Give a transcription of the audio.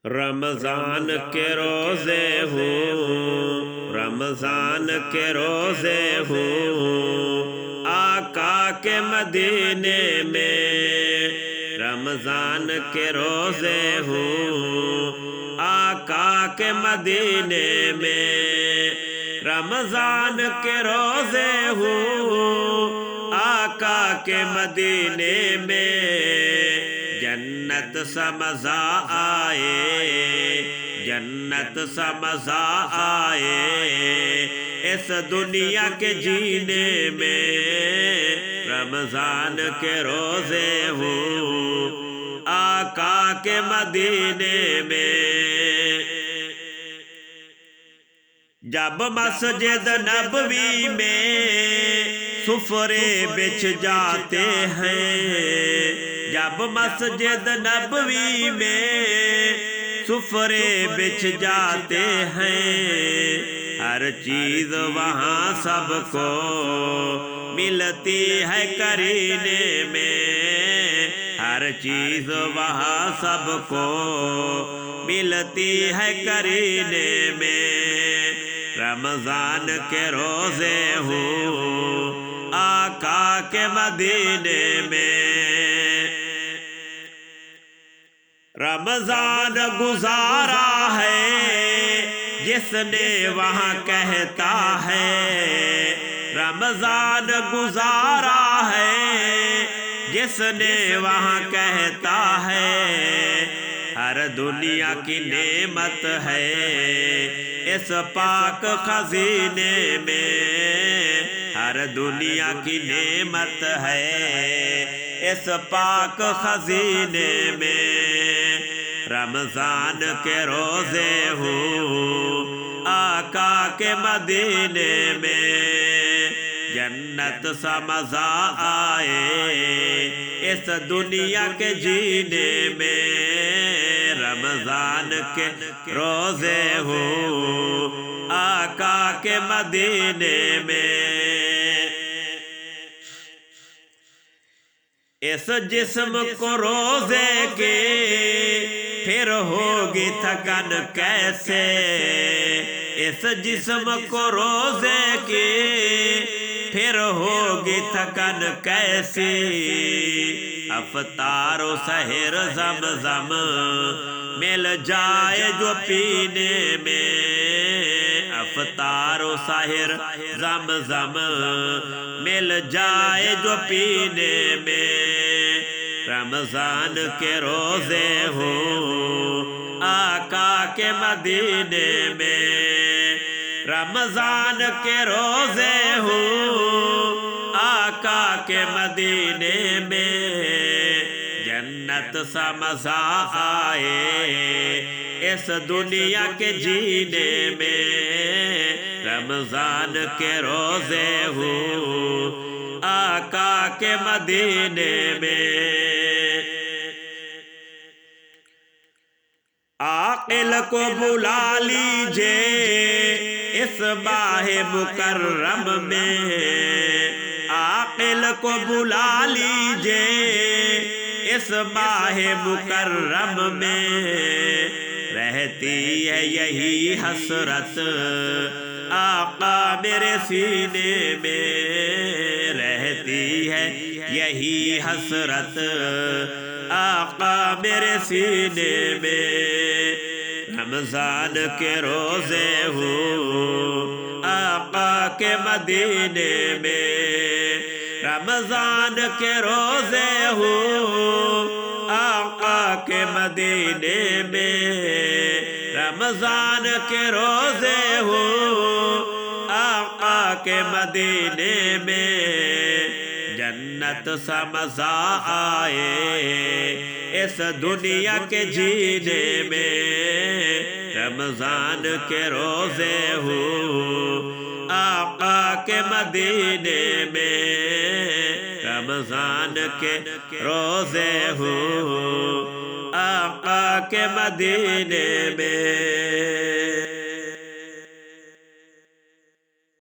رمضان کے روزے ہوں، رمضان کے روزے ہوں، آقا کے مدینے میں رمضان کے روزے ہوں، آقا کے مدینے میں رمضان کے روزے ہوں، آقا کے مدینے میں جنت سا مزہ آئے، جنت سا مزہ آئے اس دنیا کے جینے میں رمضان کے روزے ہوں، آقا کے مدینے میں جب مسجد نبوی میں سفرے بچھ جاتے ہیں، جب مسجد نبوی میں سفرے بچھ جاتے ہیں، ہر چیز وہاں سب کو ملتی ہے کرینے میں، ہر چیز وہاں سب کو ملتی ہے کرینے میں رمضان کے روزے ہوں، آقا کے مدینے میں رمضان گزارا ہے جس نے وہاں کہتا ہے، رمضان گزارا ہے جس نے وہاں کہتا ہے، ہر دنیا کی نعمت ہے اس پاک خزینے میں، ہر دنیا کی نعمت ہے اس پاک خزینے میں رمضان کے روزے ہوں، آقا کے مدینے میں جنت سا مزہ آئے اس دنیا کے جینے میں رمضان کے روزے ہوں، آقا کے مدینے میں اس جسم کو روزے کے پھر ہوگی تھکن کیسے، اس جسم کو روزے کے پھر ہوگی تھکن کیسی، افطار و سحر زمزم مل جائے جو پینے میں، افطار و سحر زمزم مل جائے جو پینے میں رمضان کے روزے ہوں، آقا کے مدینے میں رمضان کے روزے ہوں، آقا کے مدینے میں جنت سا مزہ آئے اس دنیا کے جینے میں رمضان کے روزے ہوں، آقا کے مدینے میں عاقل کو بلا لیجئے اس ماہ مکرم میں، عاقل کو بلا لیجئے اس ماہ مکرم میں رہتی ہے یہی حسرت آقا میرے سینے میں، رہتی ہے یہی حسرت آقا میرے سینے میں رمضان کے روزے ہوں، آقا کے مدینے میں رمضان کے روزے ہوں، آقا کے مدینے میں رمضان کے روزے ہوں، آقا کے مدینے میں جنت سا مزہ آئے اس دنیا کے جینے میں رمضان کے روزے ہوں، آقا کے مدینے میں رمضان کے روزے ہوں، آقا کے مدینے میں